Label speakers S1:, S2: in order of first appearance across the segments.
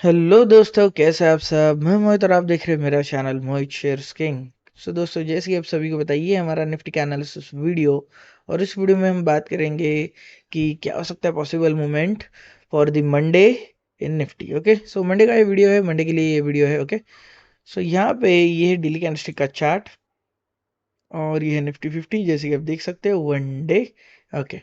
S1: Hello दोस्तों, कैसे हैं आप सब। मैं मोहित और आप देख रहे हैं मेरा चैनल मोहित शेयर्स किंग। सो दोस्तों, जैसे कि आप सभी को बताइए हमारा निफ्टी का एनालिसिस वीडियो। और इस वीडियो में हम बात करेंगे कि क्या हो सकता है possible movement for the Monday in Nifty. Okay, so Monday का ये वीडियो है, मंडे के लिए ये वीडियो है। ओके, सो यहाँ पे ये है डेली कैंडलस्टिक का चार्ट और ये है निफ्टी 50, जैसे कि आप देख सकते हो वन डे। ओके,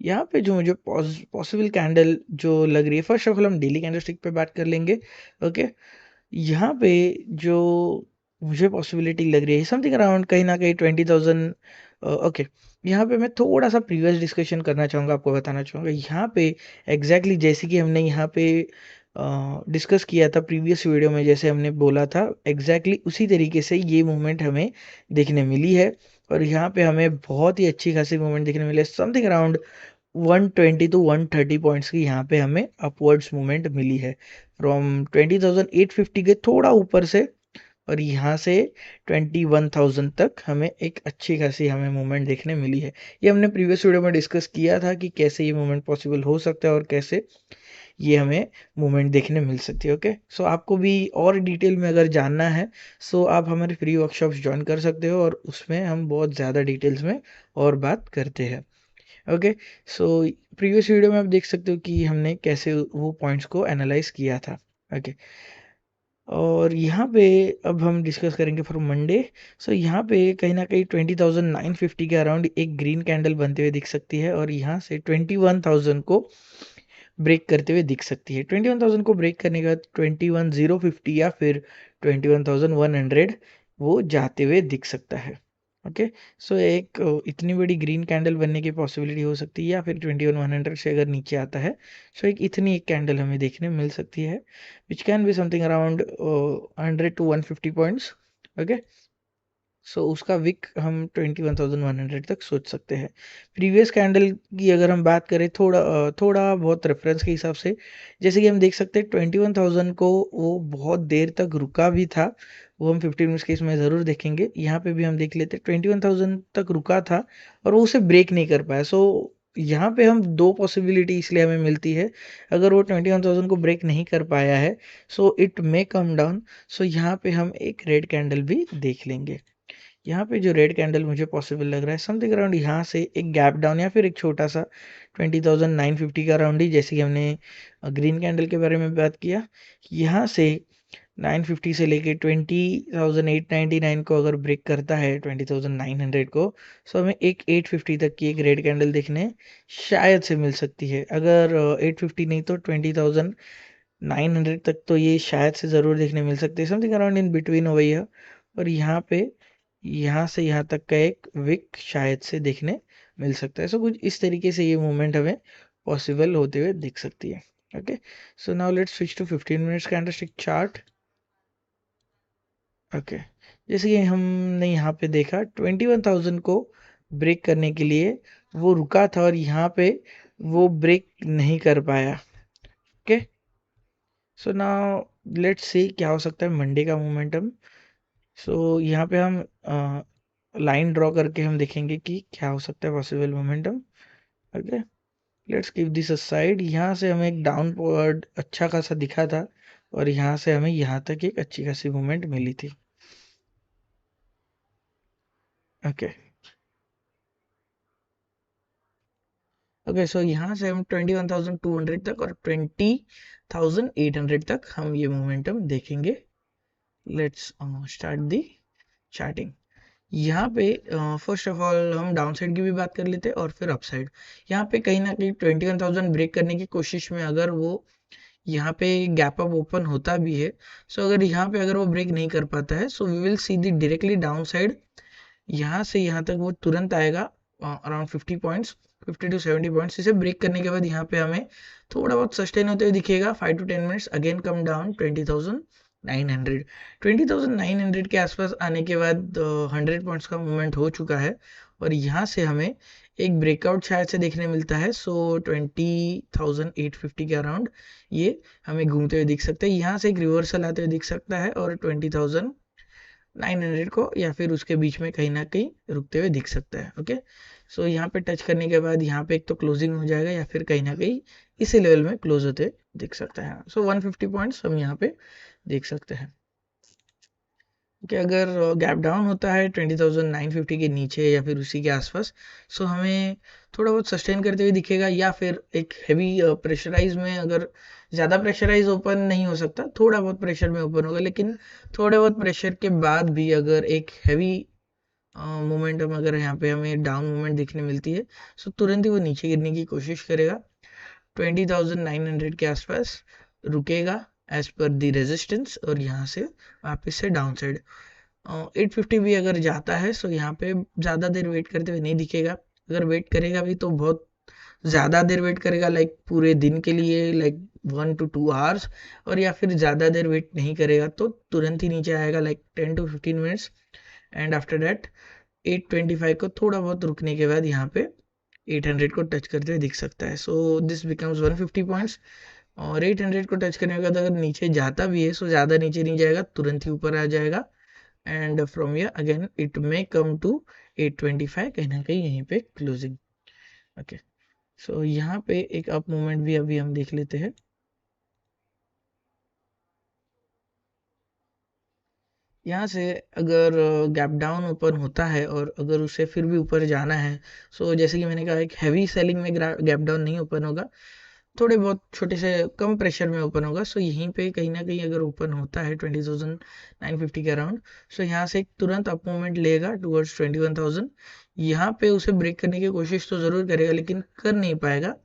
S1: यहाँ पे जो मुझे पॉसिबल कैंडल जो लग रही है, फर्स्ट ऑफ ऑल हम डेली कैंडलस्टिक पे बात कर लेंगे। ओके, यहाँ पे जो मुझे पॉसिबिलिटी लग रही है समथिंग अराउंड कहीं ना कहीं 20,000। ओके, यहाँ पे मैं थोड़ा सा प्रीवियस डिस्कशन करना चाहूँगा, आपको बताना चाहूँगा यहाँ पे एग्जैक्टली जैसे कि हमने यहाँ पे डिस्कस किया था प्रीवियस वीडियो में, जैसे हमने बोला था एग्जैक्टली उसी तरीके से ये मूवमेंट हमें देखने मिली है। और यहाँ पे हमें बहुत ही अच्छी खासी मूवमेंट देखने मिली है, समथिंग अराउंड 120 टू 130 पॉइंट्स की यहाँ पे हमें अपवर्ड्स मूवमेंट मिली है फ्रॉम 20,850 के थोड़ा ऊपर से। और यहाँ से 21,000 तक हमें एक अच्छी खासी हमें मूवमेंट देखने मिली है। ये हमने प्रीवियस वीडियो में डिस्कस किया था कि कैसे ये मूवमेंट पॉसिबल हो सकता है और कैसे ये हमें मूवमेंट देखने मिल सकती है। ओके, सो आपको भी और डिटेल में अगर जानना है, सो आप हमारे फ्री वर्कशॉप्स ज्वाइन कर सकते हो और उसमें हम बहुत ज़्यादा डिटेल्स में और बात करते हैं। ओके, सो प्रीवियस वीडियो में आप देख सकते हो कि हमने कैसे वो पॉइंट्स को एनालाइज किया था। ओके, और यहाँ पे अब हम डिस्कस करेंगे फॉर मंडे। सो यहाँ पे कहीं ना कहीं 20,950 के अराउंड एक ग्रीन कैंडल बनते हुए दिख सकती है और यहाँ से 21,000 को ब्रेक करते हुए दिख सकती है। 21,000 को ब्रेक करने के बाद 21,050 या फिर 21,100 वो जाते हुए दिख सकता है। ओके, सो एक इतनी बड़ी ग्रीन कैंडल बनने की पॉसिबिलिटी हो सकती है, या फिर 21,100 से अगर नीचे आता है, सो एक इतनी एक कैंडल हमें देखने मिल सकती है which can be something around 100 to 150 points. Okay, so उसका विक हम 21,100 तक सोच सकते हैं। प्रीवियस कैंडल की अगर हम बात करें थोड़ा बहुत रेफरेंस के हिसाब से, जैसे कि हम देख सकते हैं 21,000 को वो बहुत देर तक रुका भी था। वो हम 15 मिनट्स के इसमें ज़रूर देखेंगे। यहाँ पे भी हम देख लेते हैं 21,000 तक रुका था और वो उसे ब्रेक नहीं कर पाया। सो यहाँ पे हम दो पॉसिबिलिटी इसलिए हमें मिलती है, अगर वो 21,000 को ब्रेक नहीं कर पाया है, so it may come down. सो यहाँ पे हम एक रेड कैंडल भी देख लेंगे। यहाँ पे जो रेड कैंडल मुझे पॉसिबल लग रहा है समथिंग अराउंड यहाँ से एक गैप डाउन या फिर एक छोटा सा 20,950 का अराउंड ही, जैसे कि हमने ग्रीन कैंडल के बारे में बात किया। यहाँ से 950 से लेके 20,899 को अगर ब्रेक करता है 20,900 को, सो हमें एक 850 तक की एक रेड कैंडल देखने शायद से मिल सकती है। अगर 850 नहीं तो 20,900 तक तो ये शायद से ज़रूर देखने मिल सकती है, समथिंग अराउंड इन बिटवीन हो गई है। और यहाँ पे यहाँ से यहाँ तक का एक विक शायद से देखने मिल सकता है। सो कुछ इस तरीके से ये मूवमेंट हमें पॉसिबल होते हुए दिख सकती है। Okay, so now let's switch to 15 minutes candlestick chart. Okay, जैसे कि हमने यहाँ पे देखा 21,000 को ब्रेक करने के लिए वो रुका था और यहाँ पे वो ब्रेक नहीं कर पाया। Okay, so now let's see क्या हो सकता है मंडे का मोमेंटम। सो यहाँ पे हम लाइन ड्रॉ करके हम देखेंगे कि क्या हो सकता है possible momentum. Okay, let's give this a side. यहाँ से हमें एक डाउनवर्ड अच्छा खासा दिखा था और यहाँ से हमें यहाँ तक एक अच्छी खासी मूवमेंट मिली थी। ओके, ओके, सो यहाँ से हम 21,200 तक और 20,800 तक हम ये मोमेंटम देखेंगे। Let's start the charting. यहाँ पे फर्स्ट ऑफ ऑल हम डाउन साइड की भी बात कर लेते हैं और फिर अप साइड। यहाँ पे कहीं ना कहीं 21,000 ब्रेक करने की कोशिश में अगर वो यहाँ पे गैप अप ओपन होता भी है, सो अगर यहाँ पे अगर वो ब्रेक नहीं कर पाता है, so we will see the directly down side. यहाँ से यहाँ तक वो तुरंत आएगा अराउंड 50 पॉइंट्स, 50 to 70 पॉइंट्स। इसे ब्रेक करने के बाद यहाँ पे हमें थोड़ा बहुत सस्टेन होते हुए दिखेगा 5 to 10 minutes, again come down 20,900। 20,900 के आसपास आने के बाद 100 पॉइंट्स का मूवमेंट हो चुका है और यहाँ से हमें एक ब्रेकआउट शायद से देखने मिलता है। सो 20,850 के अराउंड ये हमें घूमते हुए दिख सकता है। यहाँ से एक रिवर्सल आते हुए दिख सकता है और 20,900 को या फिर उसके बीच में कहीं ना कहीं रुकते हुए दिख सकता है। ओके, सो यहाँ पे टच करने के बाद यहाँ पे एक तो क्लोजिंग हो जाएगा या फिर कहीं ना कहीं इसी लेवल में क्लोज होते दिख सकता है। सो 150 पॉइंट्स हम यहाँ पे देख सकते हैं कि अगर गैप डाउन होता है 20,950 के नीचे या फिर उसी के आसपास, सो हमें थोड़ा बहुत सस्टेन करते हुए दिखेगा, या फिर एक हैवी प्रेशराइज में, अगर ज़्यादा प्रेशराइज ओपन नहीं हो सकता, थोड़ा बहुत प्रेशर में ओपन होगा, लेकिन थोड़े बहुत प्रेशर के बाद भी अगर एक हैवी मोमेंटम अगर यहाँ पे हमें डाउन मूवमेंट देखने मिलती है, सो तुरंत ही वो नीचे गिरने की कोशिश करेगा, 20,900 के आसपास रुकेगा एज पर दी रेजिस्टेंस, और यहाँ से वापस से डाउन साइड 850 भी अगर जाता है, सो यहाँ पे ज़्यादा देर वेट करते हुए नहीं दिखेगा। अगर वेट करेगा भी तो बहुत ज़्यादा देर वेट करेगा, लाइक पूरे दिन के लिए, लाइक 1 to 2 आवर्स, और या फिर ज़्यादा देर वेट नहीं करेगा तो तुरंत ही नीचे आएगा, like 10 to 15 minutes, and after that 825 को थोड़ा बहुत रुकने के बाद यहाँ पे 800 को टच करते हुए दिख सकता है। सो दिस बिकम्स 150 पॉइंट्स, और 800 को टच करने के बाद अगर नीचे जाता भी है, सो ज़्यादा नीचे नहीं जाएगा, तुरंत ही ऊपर आ जाएगा, and from here again it may come to 825, कहीं ना कहीं यहीं पे क्लोजिंग। ओके, सो यहाँ पे एक अप मूवमेंट भी अभी हम देख लेते हैं। यहाँ से अगर गैप डाउन ओपन होता है और अगर उसे फिर भी ऊपर जाना है, सो जैसे कि मैंने कहा, एक हैवी सेलिंग में गैप डाउन नहीं ओपन होगा, थोड़े बहुत छोटे से कम प्रेशर में ओपन होगा। सो यहीं पे कहीं ना कहीं अगर ओपन होता है 20,950 के अराउंड, सो यहाँ से एक तुरंत अप मूवमेंट लेगा टुवर्ड्स 21,000। यहाँ पे उसे ब्रेक करने की कोशिश तो ज़रूर करेगा, लेकिन कर नहीं पाएगा।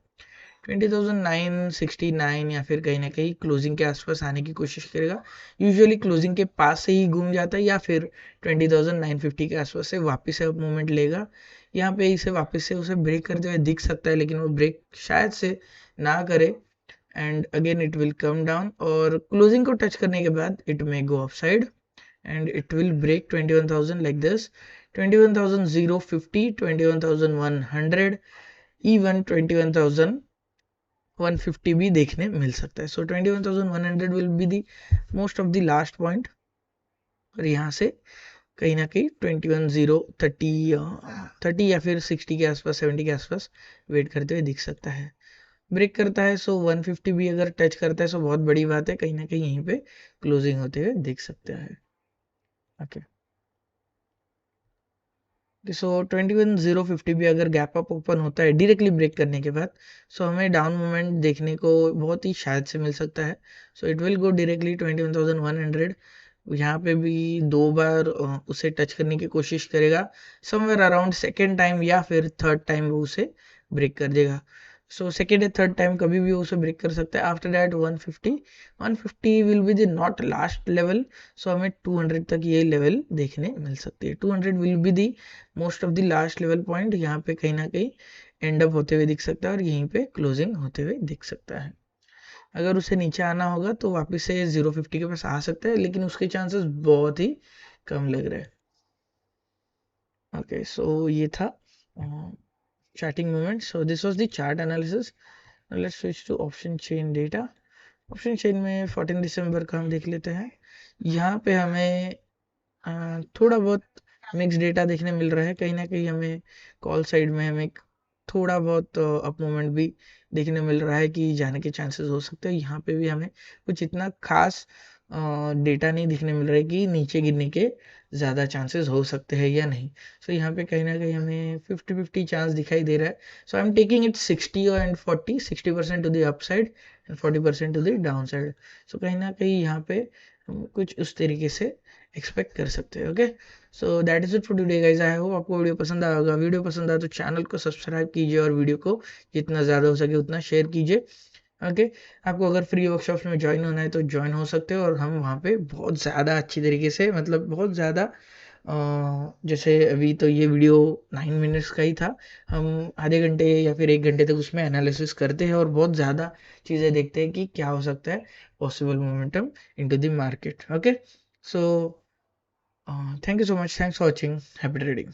S1: 20,969 या फिर कहीं ना कहीं क्लोजिंग के आसपास आने की कोशिश करेगा। यूजुअली क्लोजिंग के पास से ही घूम जाता है, या फिर 20,950 के आसपास से वापस से अप मूवमेंट लेगा। यहाँ पे इसे वापस से उसे ब्रेक करते हुए दिख सकता है, लेकिन वो ब्रेक शायद से ना करे, and again it will come down, और क्लोजिंग को टच करने के बाद it may go up side, and it will break 21,000 like this, 21,050, 21,100, even 21,150 भी देखने मिल सकता है। So 21,100 will be the most of the last point, और यहाँ से कहीं ना कहीं 21,030 30 या फिर 60 के आसपास, 70 के आसपास वेट करते हुए दिख सकता है। ब्रेक करता है, सो 150 भी अगर टच करता है, सो बहुत बड़ी बात है, कहीं ना कहीं यहीं पे क्लोजिंग होते हुए दिख सकता है। ओके, सो 21,050 भी अगर गैप अप ओपन होता है डायरेक्टली ब्रेक करने के बाद, सो हमें डाउन मूवमेंट देखने को बहुत ही शायद से मिल सकता है। So it will go directly 21,100, यहाँ पे भी 2 बार उसे टच करने की कोशिश करेगा, समवेयर अराउंड सेकेंड टाइम या फिर थर्ड टाइम वो उसे ब्रेक कर देगा। सो सेकेंड या थर्ड टाइम कभी भी वो उसे ब्रेक कर सकता है। After that 150 will be the not last level, so हमें 200 तक ये लेवल देखने मिल सकती है। 200 will be the most of the last level point, यहाँ पे कहीं ना कहीं एंड अप होते हुए दिख सकता है, और यहीं पे क्लोजिंग होते हुए दिख सकता है। अगर उसे नीचे आना होगा तो वापस से 050 के पास आ सकता है, लेकिन उसके चांसेस बहुत ही कम लग रहे हैं। ओके, सो ये था charting movement. So this was the chart analysis. Let's switch to option chain data. Option chain में 14 दिसंबर का हम देख लेते हैं। यहाँ पे हमें थोड़ा बहुत मिक्स डेटा देखने मिल रहा है, कहीं ना कहीं हमें कॉल साइड में हमें थोड़ा बहुत अप मूवमेंट भी देखने मिल रहा है कि जाने के चांसेस हो सकते हैं। यहाँ पे भी हमें कुछ इतना खास डेटा नहीं दिखने मिल रहा है कि नीचे गिरने के ज़्यादा चांसेस हो सकते हैं या नहीं। सो यहाँ पे कहीं ना कहीं हमें 50-50 चांस दिखाई दे रहा है। So I am taking it 60 and 40, 60% to the upside and 40% to the down side. So कहीं ना कहीं यहाँ पे हम कुछ उस तरीके से एक्सपेक्ट कर सकते हैं। Okay, so that is it for today guys. I hope आपको वीडियो पसंद आया होगा। वीडियो पसंद आया तो चैनल को सब्सक्राइब कीजिए, और वीडियो को जितना ज़्यादा हो सके उतना शेयर कीजिए। ओके, आपको अगर फ्री वर्कशॉप्स में ज्वाइन होना है तो ज्वाइन हो सकते हो, और हम वहाँ पे बहुत ज़्यादा अच्छी तरीके से, मतलब बहुत ज़्यादा जैसे अभी तो ये वीडियो 9 मिनट्स का ही था, हम आधे घंटे या फिर 1 घंटे तक उसमें एनालिसिस करते हैं, और बहुत ज़्यादा चीज़ें देखते हैं कि क्या हो सकता है possible momentum into the market. Okay, so thank you so much, thanks for watching, happy trading.